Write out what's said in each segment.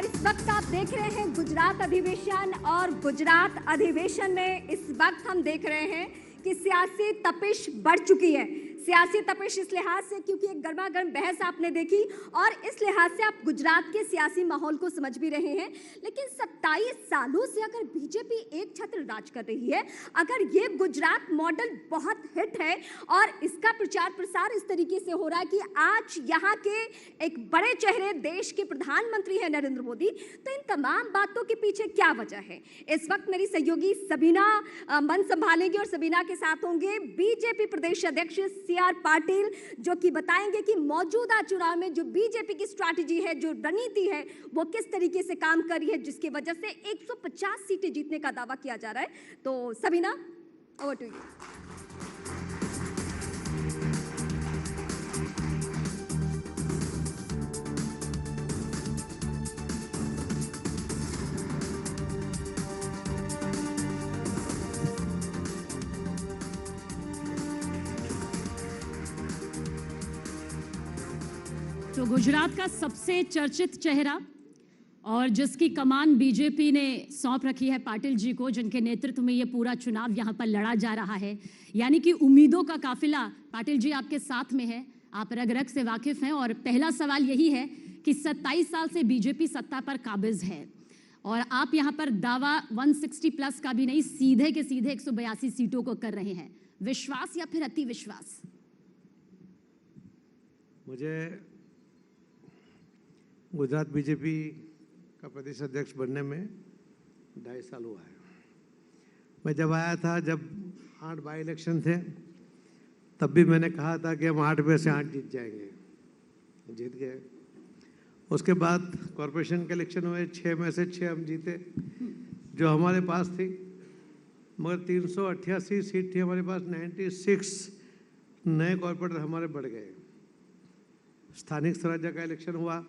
और इस वक्त आप देख रहे हैं गुजरात अधिवेशन। और गुजरात अधिवेशन में इस वक्त हम देख रहे हैं कि सियासी तपिश बढ़ चुकी है। सियासी तपिश इस लिहाज से क्योंकि एक गर्मा गर्म बहस आपने देखी और इस लिहाज से आप गुजरात के सियासी माहौल को समझ भी रहे हैं। लेकिन 27 सालों से अगर बीजेपी एक छत्र राज कर रही है, अगर ये गुजरात मॉडल बहुत हिट है और इसका प्रचार प्रसार इस तरीके से हो रहा है कि आज यहाँ के एक बड़े चेहरे देश के प्रधानमंत्री हैं नरेंद्र मोदी, तो इन तमाम बातों के पीछे क्या वजह है? इस वक्त मेरी सहयोगी सबीना मन संभालेंगे और सबीना के साथ होंगे बीजेपी प्रदेश अध्यक्ष CR पाटिल, जो कि बताएंगे कि मौजूदा चुनाव में जो बीजेपी की स्ट्रैटेजी है, जो रणनीति है, वो किस तरीके से काम कर रही है, जिसकी वजह से 150 सीटें जीतने का दावा किया जा रहा है। तो सबीना, ओवर टू यू। तो गुजरात का सबसे चर्चित चेहरा और जिसकी कमान बीजेपी ने सौंप रखी है पाटिल जी को, जिनके नेतृत्व में ये पूरा चुनाव यहाँ पर लड़ा जा रहा है, यानी कि उम्मीदों का काफिला पाटिल जी आपके साथ में है। आप रग रग से वाकिफ हैं और पहला सवाल यही है कि 27 साल से बीजेपी सत्ता पर काबिज है और आप यहाँ पर दावा 160 प्लस का भी नहीं, सीधे के सीधे 182 सीटों को कर रहे हैं। विश्वास या फिर अति विश्वास? मुझे गुजरात बीजेपी का प्रदेश अध्यक्ष बनने में 2.5 साल हुआ है। मैं जब आया था, जब 8 बाई इलेक्शन थे, तब भी मैंने कहा था कि हम 8 में से 8 जीत जाएंगे। जीत गए। उसके बाद कॉरपोरेशन के इलेक्शन हुए, 6 में से 6 हम जीते जो हमारे पास थी, मगर 388 सीट थी हमारे पास, 96 नए कॉरपोरेटर हमारे बढ़ गए। स्थानिक स्वराज्य का इलेक्शन हुआ,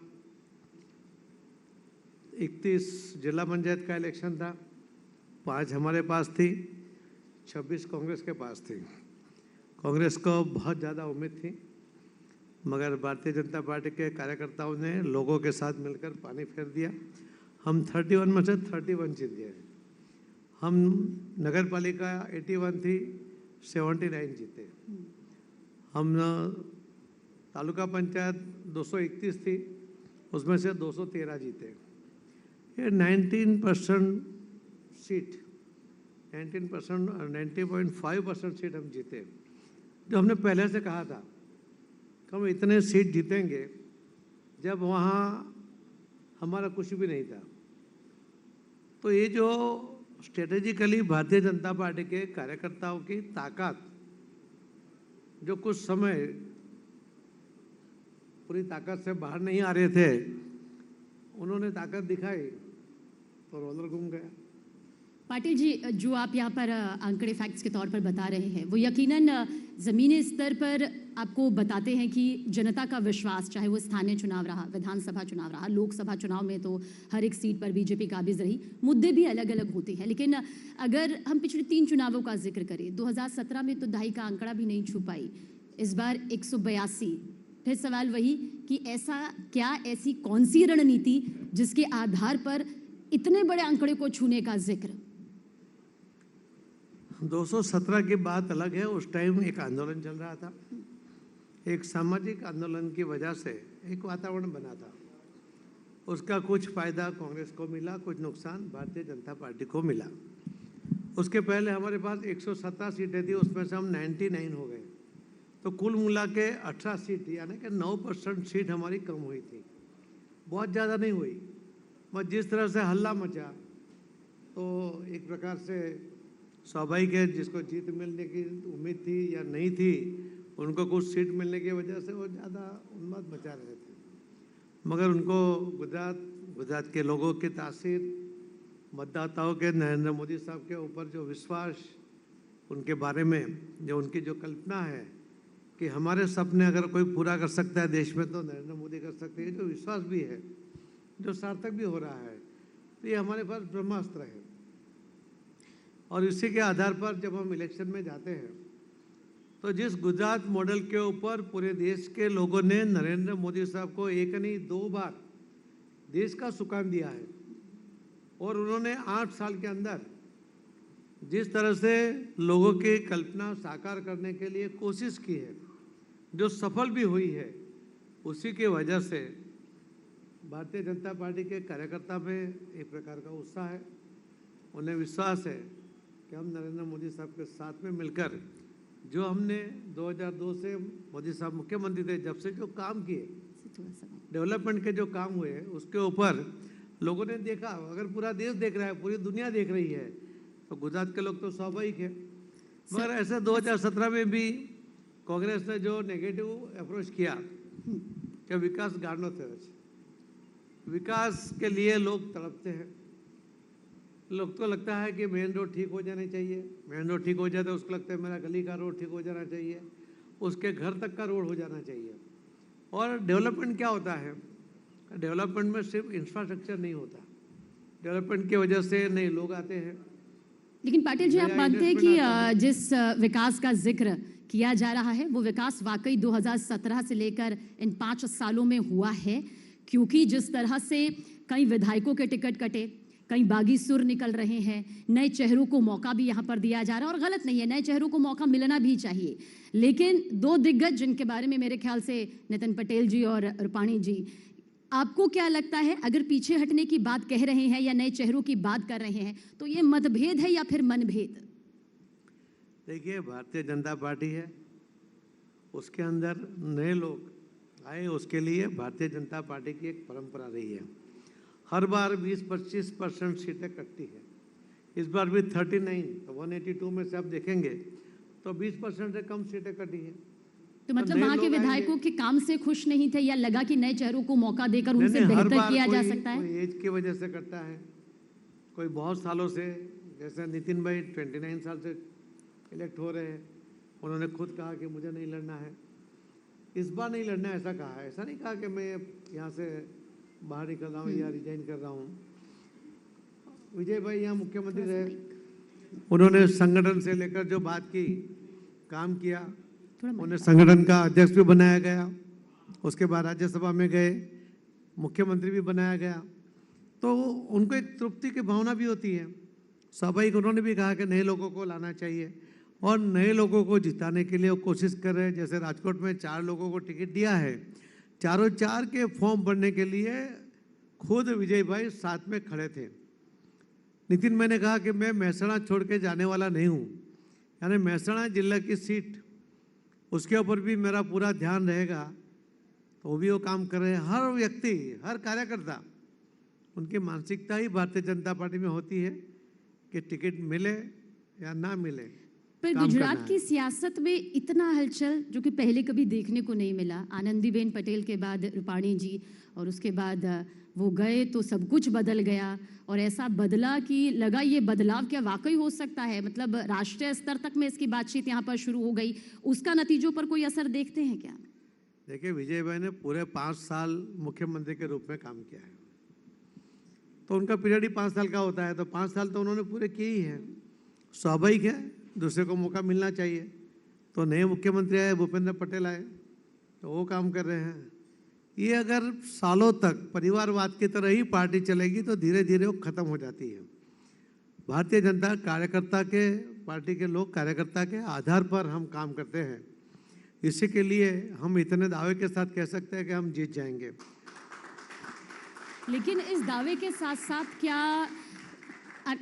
31 जिला पंचायत का इलेक्शन था, 5 हमारे पास थी, 26 कांग्रेस के पास थी। कांग्रेस को बहुत ज़्यादा उम्मीद थी, मगर भारतीय जनता पार्टी के कार्यकर्ताओं ने लोगों के साथ मिलकर पानी फेर दिया। हम 31 में से 31 जीत गए। हम नगर पालिका 81 थी, 79 जीते। हम तालुका पंचायत 231 थी, उसमें से 213 जीते। ये 19% सीट, 19% और 90.5% सीट हम जीते। जो हमने पहले से कहा था कि हम इतने सीट जीतेंगे, जब वहाँ हमारा कुछ भी नहीं था। तो ये जो स्ट्रेटेजिकली भारतीय जनता पार्टी के कार्यकर्ताओं की ताकत, जो कुछ समय पूरी ताकत से बाहर नहीं आ रहे थे, उन्होंने ताकत दिखाई तो रोलर घूम गया। पाटिल जी, जो आप यहाँ पर आंकड़े फैक्ट्स के तौर पर बता रहे हैं, वो यकीनन ज़मीनी स्तर पर आपको बताते हैं कि जनता का विश्वास, चाहे वो स्थानीय चुनाव रहा, विधानसभा चुनाव रहा, लोकसभा चुनाव में तो हर एक सीट पर बीजेपी काबिज रही। मुद्दे भी अलग अलग होते हैं, लेकिन अगर हम पिछले 3 चुनावों का जिक्र करें, 2017 में तो 2.5 का आंकड़ा भी नहीं छू पाई, इस बार 182। फिर सवाल वही कि ऐसा क्या, ऐसी कौन सी रणनीति जिसके आधार पर इतने बड़े आंकड़े को छूने का जिक्र? 217 की बात अलग है। उस टाइम एक आंदोलन चल रहा था, एक सामाजिक आंदोलन की वजह से एक वातावरण बना था। उसका कुछ फायदा कांग्रेस को मिला, कुछ नुकसान भारतीय जनता पार्टी को मिला। उसके पहले हमारे पास 117 सीटें थी, उसमें से हम 99 हो गए। तो कुल मिला के 18 सीट, यानी कि 9% सीट हमारी कम हुई थी। बहुत ज़्यादा नहीं हुई, मगर जिस तरह से हल्ला मचा, तो एक प्रकार से स्वाभाविक है, जिसको जीत मिलने की उम्मीद थी या नहीं थी, उनको कुछ सीट मिलने की वजह से वो ज़्यादा उन्माद मचा रहे थे। मगर उनको गुजरात के लोगों की तासीर, मतदाताओं के नरेंद्र मोदी साहब के ऊपर जो विश्वास, उनके बारे में जो उनकी जो कल्पना है कि हमारे सपने अगर कोई पूरा कर सकता है देश में, तो नरेंद्र मोदी कर सकते हैं, जो विश्वास भी है, जो सार्थक भी हो रहा है, तो ये हमारे पास ब्रह्मास्त्र है। और इसी के आधार पर जब हम इलेक्शन में जाते हैं, तो जिस गुजरात मॉडल के ऊपर पूरे देश के लोगों ने नरेंद्र मोदी साहब को एक नहीं 2 बार देश का सुकान दिया है। और उन्होंने 8 साल के अंदर जिस तरह से लोगों की कल्पना साकार करने के लिए कोशिश की है, जो सफल भी हुई है, उसी की वजह से भारतीय जनता पार्टी के कार्यकर्ता में एक प्रकार का उत्साह है। उन्हें विश्वास है कि हम नरेंद्र मोदी साहब के साथ में मिलकर जो हमने 2002 से मोदी साहब मुख्यमंत्री थे जब से जो काम किए, डेवलपमेंट के जो काम हुए, उसके ऊपर लोगों ने देखा। अगर पूरा देश देख रहा है, पूरी दुनिया देख रही है, तो गुजरात के लोग तो स्वाभाविक है। मगर ऐसे 2017 में भी कांग्रेस ने जो नेगेटिव अप्रोच किया कि विकास गाड़नो थे, विकास के लिए लोग तड़पते हैं। लोग को लगता है कि मेन रोड ठीक हो जाने चाहिए, मेन रोड ठीक हो जाए तो उसको लगता है मेरा गली का रोड ठीक हो जाना चाहिए, उसके घर तक का रोड हो जाना चाहिए। और डेवलपमेंट क्या होता है, डेवलपमेंट में सिर्फ इंफ्रास्ट्रक्चर नहीं होता, डेवलपमेंट की वजह से नए लोग आते हैं। लेकिन पाटिल जी, आप मानते हैं कि जिस विकास का जिक्र किया जा रहा है वो विकास वाकई 2017 से लेकर इन 5 सालों में हुआ है? क्योंकि जिस तरह से कई विधायकों के टिकट कटे, कई बागी सुर निकल रहे हैं, नए चेहरों को मौका भी यहाँ पर दिया जा रहा है, और गलत नहीं है, नए चेहरों को मौका मिलना भी चाहिए। लेकिन 2 दिग्गज जिनके बारे में मेरे ख्याल से नितिन पटेल जी और रूपाणी जी, आपको क्या लगता है, अगर पीछे हटने की बात कह रहे हैं या नए चेहरों की बात कर रहे हैं, तो ये मतभेद है या फिर मनभेद? देखिए, भारतीय जनता पार्टी है, उसके अंदर नए लोग आए, उसके लिए भारतीय जनता पार्टी की एक परंपरा रही है। हर बार 20-25% सीटें कटती है। इस बार भी 39, 182 में से आप देखेंगे तो 20% से कम सीटें कटी है। तो मतलब वहां के विधायकों के काम से खुश नहीं थे, या लगा कि नए चेहरों को मौका देकर उनसे बेहतर किया जा सकता है? कोई एज की वजह से करता है, कोई बहुत सालों से, जैसे नितिन भाई 29 साल से इलेक्ट हो रहे हैं, उन्होंने खुद कहा कि मुझे नहीं लड़ना है, इस बार नहीं लड़ना है, ऐसा कहा है। ऐसा नहीं कहा कि मैं यहाँ से बाहर निकल रहा हूँ या रिजाइन कर रहा हूँ। विजय भाई यहाँ मुख्यमंत्री रहे, उन्होंने संगठन से लेकर जो बात की, काम किया, उन्हें संगठन का अध्यक्ष भी बनाया गया, उसके बाद राज्यसभा में गए, मुख्यमंत्री भी बनाया गया, तो उनको एक तृप्ति की भावना भी होती है। स्वाभाविक उन्होंने भी कहा कि नए लोगों को लाना चाहिए और नए लोगों को जिताने के लिए वो कोशिश कर रहे हैं। जैसे राजकोट में 4 लोगों को टिकट दिया है, चारों 4 के फॉर्म भरने के लिए खुद विजय भाई साथ में खड़े थे। नितिन, मैंने कहा कि मैं महसाणा छोड़ के जाने वाला नहीं हूँ, यानी महसाणा जिला की सीट, उसके ऊपर भी मेरा पूरा ध्यान रहेगा, तो वो भी वो काम कर रहे हैं। हर व्यक्ति, हर कार्यकर्ता, उनकी मानसिकता ही भारतीय जनता पार्टी में होती है कि टिकट मिले या ना मिले। पर गुजरात की सियासत में इतना हलचल जो कि पहले कभी देखने को नहीं मिला। आनंदीबेन पटेल के बाद रूपाणी जी, और उसके बाद वो गए तो सब कुछ बदल गया, और ऐसा बदला कि लगा ये बदलाव क्या वाकई हो सकता है? मतलब राष्ट्रीय स्तर तक में इसकी बातचीत यहाँ पर शुरू हो गई, उसका नतीजों पर कोई असर देखते हैं क्या? देखिए, विजय भाई ने पूरे 5 साल मुख्यमंत्री के रूप में काम किया है, तो उनका पीरियड ही 5 साल का होता है, तो 5 साल तो उन्होंने पूरे किए ही है। स्वाभाविक है, दूसरे को मौका मिलना चाहिए। तो नए मुख्यमंत्री आए, भूपेंद्र पटेल आए, तो वो काम कर रहे हैं। ये अगर सालों तक परिवारवाद की तरह ही पार्टी चलेगी तो धीरे धीरे वो खत्म हो जाती है। भारतीय जनता कार्यकर्ता के, पार्टी के लोग कार्यकर्ता के आधार पर हम काम करते हैं। इसी के लिए हम इतने दावे के साथ कह सकते हैं कि हम जीत जाएंगे। लेकिन इस दावे के साथ साथ क्या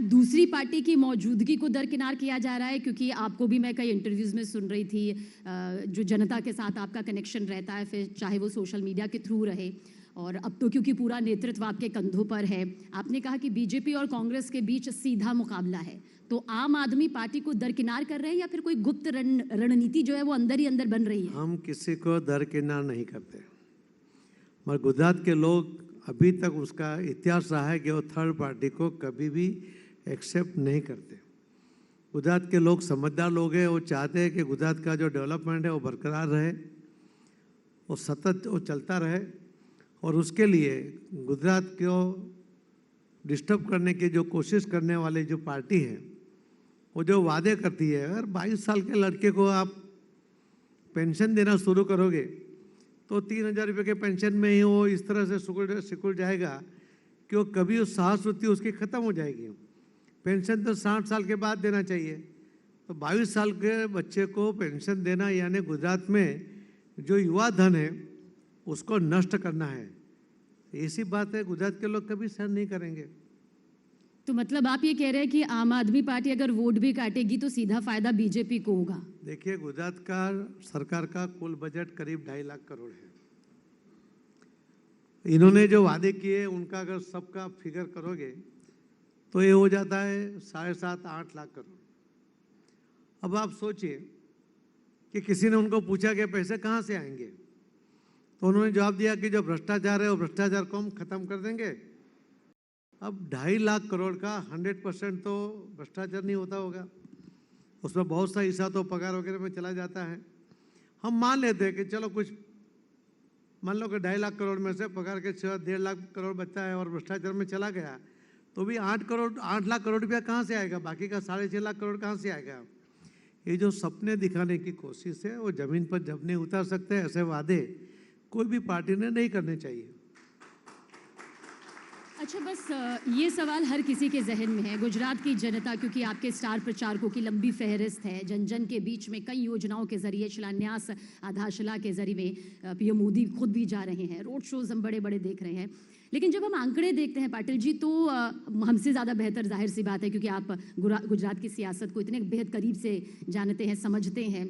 दूसरी पार्टी की मौजूदगी को दरकिनार किया जा रहा है? क्योंकि आपको भी मैं कई इंटरव्यूज़ में सुन रही थी, जो जनता के साथ आपका कनेक्शन रहता है, फिर चाहे वो सोशल मीडिया के थ्रू रहे, और अब तो क्योंकि पूरा नेतृत्व आपके कंधों पर है, आपने कहा कि बीजेपी और कांग्रेस के बीच सीधा मुकाबला है। तो आम आदमी पार्टी को दरकिनार कर रहे हैं या फिर कोई गुप्त रणनीति जो है वो अंदर ही अंदर बन रही है? हम किसी को दरकिनार नहीं करते, मगर गुजरात के लोग अभी तक उसका इतिहास रहा है कि वो थर्ड पार्टी को कभी भी एक्सेप्ट नहीं करते। गुजरात के लोग समझदार लोग हैं, वो चाहते हैं कि गुजरात का जो डेवलपमेंट है वो बरकरार रहे, वो सतत वो चलता रहे, और उसके लिए गुजरात को डिस्टर्ब करने की जो कोशिश करने वाली जो पार्टी है, वो जो वादे करती है, अगर 22 साल के लड़के को आप पेंशन देना शुरू करोगे तो 3,000 रुपये के पेंशन में ही वो इस तरह से सिकुड़ जाएगा कि वो कभी उस सहानुभूति उसकी ख़त्म हो जाएगी। पेंशन तो 60 साल के बाद देना चाहिए, तो 22 साल के बच्चे को पेंशन देना यानी गुजरात में जो युवा धन है उसको नष्ट करना है। ऐसी बात है, गुजरात के लोग कभी सहन नहीं करेंगे। तो मतलब आप ये कह रहे हैं कि आम आदमी पार्टी अगर वोट भी काटेगी तो सीधा फायदा बीजेपी को होगा? देखिए, गुजरात का सरकार का कुल बजट करीब 2.5 लाख करोड़ है। इन्होंने जो वादे किए उनका अगर सबका फिगर करोगे तो ये हो जाता है 7.5-8 लाख करोड़। अब आप सोचिए कि किसी ने उनको पूछा कि पैसे कहाँ से आएंगे, तो उन्होंने जवाब दिया कि जो भ्रष्टाचार है वो भ्रष्टाचार को हम खत्म कर देंगे। अब 2.5 लाख करोड़ का 100% तो भ्रष्टाचार नहीं होता होगा, उसमें बहुत सा हिस्सा तो पगार वगैरह में चला जाता है। हम मान लेते हैं कि चलो कुछ, मान लो कि 2.5 लाख करोड़ में से पगार के सिवा 1.5 लाख करोड़ बचता है और भ्रष्टाचार में चला गया, तो भी 8 लाख करोड़ रुपया कहाँ से आएगा? बाकी का 6.5 लाख करोड़ कहाँ से आएगा? ये जो सपने दिखाने की कोशिश है वो ज़मीन पर जब नहीं उतार सकते। ऐसे वादे कोई भी पार्टी ने नहीं करने चाहिए। अच्छा, बस ये सवाल हर किसी के जहन में है। गुजरात की जनता, क्योंकि आपके स्टार प्रचारकों की लंबी फहरिस्त है, जन जन के बीच में कई योजनाओं के जरिए, शिलान्यास, आधारशिला के जरिए पीएम मोदी खुद भी जा रहे हैं, रोड शोज हम बड़े बड़े देख रहे हैं। लेकिन जब हम आंकड़े देखते हैं पाटिल जी, तो हमसे ज़्यादा बेहतर जाहिर सी बात है, क्योंकि आप गुजरात की सियासत को इतने बेहद करीब से जानते हैं, समझते हैं।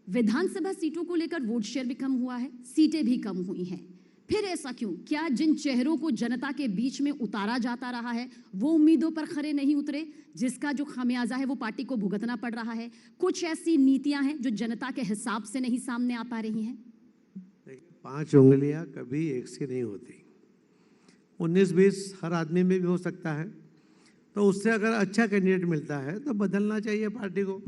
विधानसभा सीटों को लेकर वोट शेयर भी कम हुआ है, सीटें भी कम हुई हैं। फिर ऐसा क्यों? क्या जिन चेहरों को जनता के बीच में उतारा जाता रहा है वो उम्मीदों पर खरे नहीं उतरे, जिसका जो खामियाजा है वो पार्टी को भुगतना पड़ रहा है? कुछ ऐसी नीतियां हैं जो जनता के हिसाब से नहीं सामने आ पा रही हैं? 5 उंगलियां कभी एक सी नहीं होती। 19-20 हर आदमी में भी हो सकता है, तो उससे अगर अच्छा कैंडिडेट मिलता है तो बदलना चाहिए पार्टी को,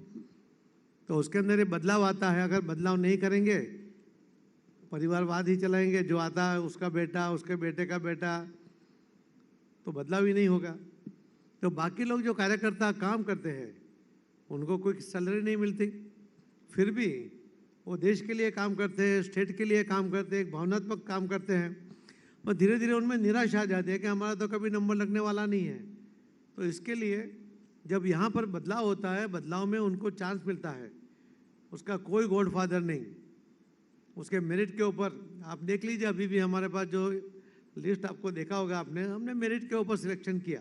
तो उसके अंदर ये बदलाव आता है। अगर बदलाव नहीं करेंगे, परिवारवाद ही चलाएंगे, जो आता है उसका बेटा, उसके बेटे का बेटा, तो बदलाव ही नहीं होगा। तो बाकी लोग जो कार्यकर्ता काम करते हैं उनको कोई सैलरी नहीं मिलती, फिर भी वो देश के लिए काम करते हैं, स्टेट के लिए काम करते हैं, एक भावनात्मक काम करते हैं, और धीरे धीरे उनमें निराशा आ जाती है कि हमारा तो कभी नंबर लगने वाला नहीं है। तो इसके लिए जब यहाँ पर बदलाव होता है, बदलाव में उनको चांस मिलता है, उसका कोई गॉडफादर नहीं, उसके मेरिट के ऊपर। आप देख लीजिए, अभी भी हमारे पास जो लिस्ट आपको देखा होगा आपने, हमने मेरिट के ऊपर सिलेक्शन किया।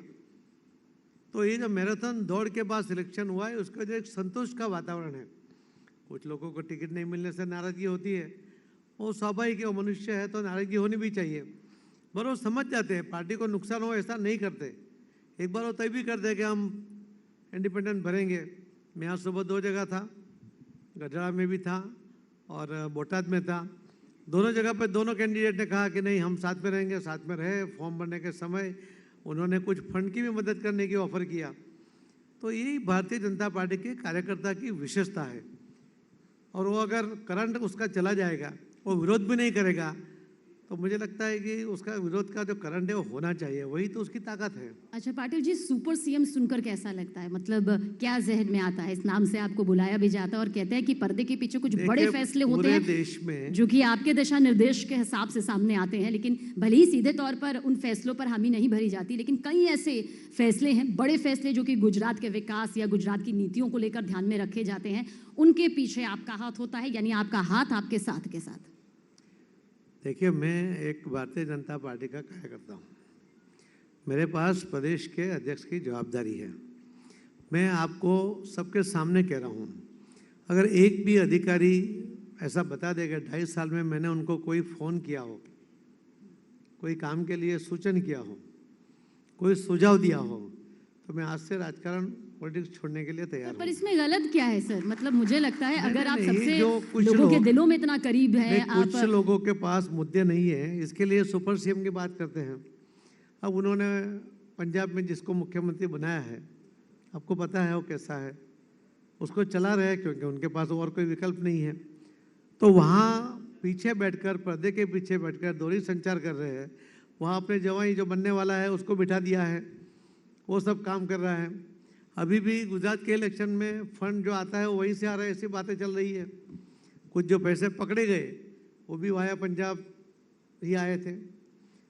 तो ये जो मैराथन दौड़ के बाद सिलेक्शन हुआ है, उसका जो एक संतोष का वातावरण है। कुछ लोगों को टिकट नहीं मिलने से नाराज़गी होती है, वो स्वाभाविक है, वो मनुष्य है, तो नाराज़गी होनी भी चाहिए। पर वो समझ जाते हैं पार्टी को नुकसान हो ऐसा नहीं करते। एक बार वो तय भी कर दे कि हम इंडिपेंडेंट भरेंगे। मैं आज सुबह 2 जगह था, गढ़ड़ा में भी था और बोटाद में था। दोनों जगह पर दोनों कैंडिडेट ने कहा कि नहीं, हम साथ में रहेंगे। साथ में रहे। फॉर्म भरने के समय उन्होंने कुछ फंड की भी मदद करने की ऑफर किया। तो यही भारतीय जनता पार्टी के कार्यकर्ता की विशेषता है। और वो अगर करंट उसका चला जाएगा, वो विरोध भी नहीं करेगा, तो मुझे लगता है कि उसका विरोध का जो करंट है वो होना चाहिए, वही तो उसकी ताकत है। अच्छा पाटिल जी, सुपर सीएम सुनकर कैसा लगता है? मतलब क्या जहन में आता है? इस नाम से आपको बुलाया भी जाता है और कहते हैं कि पर्दे के पीछे कुछ बड़े फैसले होते हैं देश में, जो कि आपके दिशा निर्देश के हिसाब से सामने आते हैं। लेकिन भले ही सीधे तौर पर उन फैसलों पर हामी नहीं भरी जाती, लेकिन कई ऐसे फैसले हैं, बड़े फैसले, जो कि गुजरात के विकास या गुजरात की नीतियों को लेकर ध्यान में रखे जाते हैं। उनके पीछे आपका हाथ होता है, यानी आपका हाथ आपके साथ के साथ। देखिए, मैं एक भारतीय जनता पार्टी का कार्यकर्ता हूँ। मेरे पास प्रदेश के अध्यक्ष की जवाबदारी है। मैं आपको सबके सामने कह रहा हूँ, अगर एक भी अधिकारी ऐसा बता देगा 2.5 साल में मैंने उनको कोई फ़ोन किया हो, कोई काम के लिए सूचन किया हो, कोई सुझाव दिया हो, तो मैं आज से राजकारण पॉलिटिक्स छोड़ने के लिए तैयार हूं। पर इसमें गलत क्या है सर? मतलब मुझे लगता है अगर आप सबसे कुछ लोगों के दिलों में इतना करीब है, कुछ लोगों के पास मुद्दे नहीं है, इसके लिए सुपर सीएम की बात करते हैं। अब उन्होंने पंजाब में जिसको मुख्यमंत्री बनाया है, आपको पता है वो कैसा है, उसको चला रहे हैं क्योंकि उनके पास और कोई विकल्प नहीं है। तो वहाँ पीछे बैठकर, पर्दे के पीछे बैठकर दोहरी संचार कर रहे हैं। वहाँ अपने जवाई जो बनने वाला है उसको बिठा दिया है, वो सब काम कर रहा है। अभी भी गुजरात के इलेक्शन में फंड जो आता है वो वहीं से आ रहा है, ऐसी बातें चल रही है। कुछ जो पैसे पकड़े गए वो भी वाया पंजाब ही आए थे।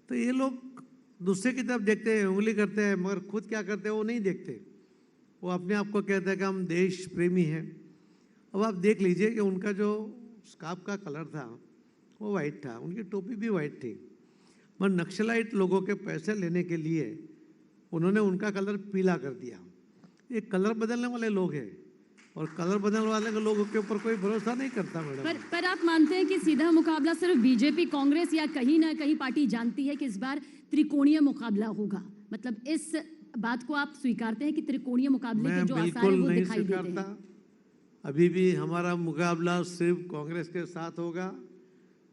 तो ये लोग दूसरे की तरफ देखते हैं, उंगली करते हैं, मगर खुद क्या करते हैं वो नहीं देखते। वो अपने आप को कहते हैं कि हम देश प्रेमी हैं। अब आप देख लीजिए कि उनका जो स्कार्फ का कलर था वो वाइट था, उनकी टोपी भी वाइट थी, मगर नक्सलाइट लोगों के पैसे लेने के लिए उन्होंने उनका कलर पीला कर दिया। ये कलर बदलने वाले लोग हैं, और कलर बदलने वाले लोगों के ऊपर कोई भरोसा नहीं करता मैडम। पर आप मानते हैं कि सीधा मुकाबला सिर्फ बीजेपी कांग्रेस, या कहीं ना कहीं पार्टी जानती है कि इस बार त्रिकोणीय मुकाबला होगा? मतलब इस बात को आप स्वीकारते हैं कि त्रिकोणीय मुकाबले के जो आसार है वो दिखाई देते हैं? अभी भी हमारा मुकाबला सिर्फ कांग्रेस के साथ होगा।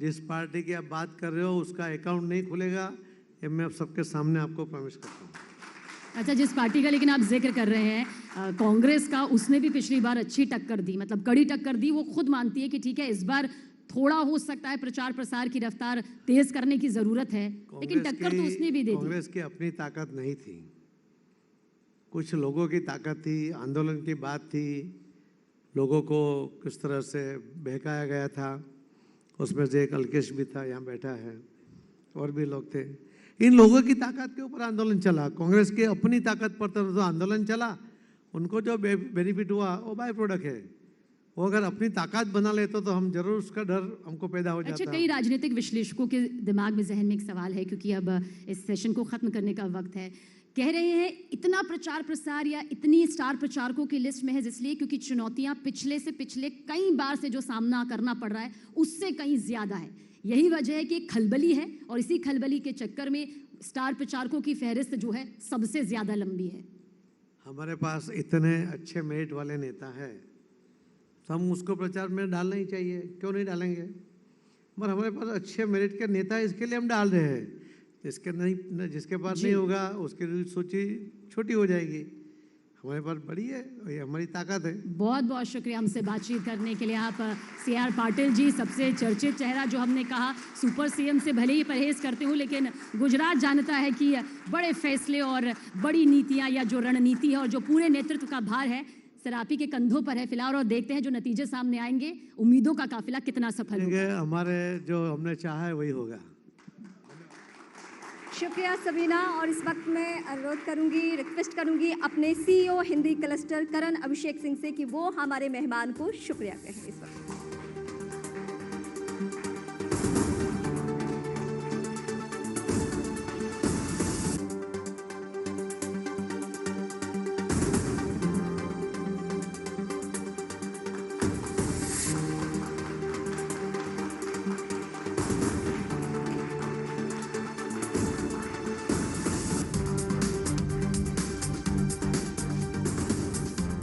जिस पार्टी की आप बात कर रहे हो उसका अकाउंट नहीं खुलेगा, ये मैं सबके सामने आपको प्रॉमिस करता हूँ। अच्छा, जिस पार्टी का लेकिन आप जिक्र कर रहे हैं कांग्रेस का, उसने भी पिछली बार अच्छी टक्कर दी, मतलब कड़ी टक्कर दी। वो खुद मानती है कि ठीक है इस बार थोड़ा हो सकता है प्रचार प्रसार की रफ्तार तेज करने की जरूरत है, लेकिन टक्कर तो उसने भी दे दी। कांग्रेस की अपनी ताकत नहीं थी, कुछ लोगों की ताकत थी, आंदोलन की बात थी, लोगों को किस तरह से बहकाया गया था। उसमें से एक अल्केश भी था, यहाँ बैठा है, और भी लोग थे। इन लोगों की ताकत के ऊपर आंदोलन चला। कांग्रेस की अपनी ताकत पर तो आंदोलन चला, उनको जो बेनिफिट हुआ वो बाय प्रोडक्ट है। वो अगर अपनी ताकत बना लेते तो हम जरूर उसका डर हमको पैदा हो जाता। अच्छा, कई राजनीतिक विश्लेषकों के दिमाग में, जहन में एक सवाल है, क्योंकि अब इस सेशन को खत्म करने का वक्त है। कह रहे हैं इतना प्रचार प्रसार या इतनी स्टार प्रचारकों की लिस्ट में है इसलिए क्योंकि चुनौतियां पिछले कई बार से जो सामना करना पड़ रहा है उससे कहीं ज्यादा है। यही वजह है कि एक खलबली है, और इसी खलबली के चक्कर में स्टार प्रचारकों की फहरिस्त जो है सबसे ज्यादा लंबी है। हमारे पास इतने अच्छे मेरिट वाले नेता है, तो हम उसको प्रचार में डालना ही चाहिए, क्यों नहीं डालेंगे? मगर हमारे पास अच्छे मेरिट के नेता है, इसके लिए हम डाल रहे हैं। जिसके पास नहीं होगा उसकी सूची छोटी हो जाएगी। हमारे पास बड़ी है, ये हमारी ताकत है। बहुत बहुत शुक्रिया हमसे बातचीत करने के लिए। आप CR पाटिल जी, सबसे चर्चित चेहरा, जो हमने कहा सुपर CM से भले ही परहेज करते हो, लेकिन गुजरात जानता है कि बड़े फैसले और बड़ी नीतियां या जो रणनीति है और जो पूरे नेतृत्व का भार है सरापी के कंधों पर है फिलहाल। और देखते हैं जो नतीजे सामने आएंगे, उम्मीदों का काफिला कितना सफल होगा। हमारे जो हमने चाहा है वही होगा। शुक्रिया सबीना। और इस वक्त मैं अनुरोध करूंगी, रिक्वेस्ट करूंगी अपने CEO हिंदी क्लस्टर करण अभिषेक सिंह से कि वो हमारे मेहमान को शुक्रिया कहें इस वक्त।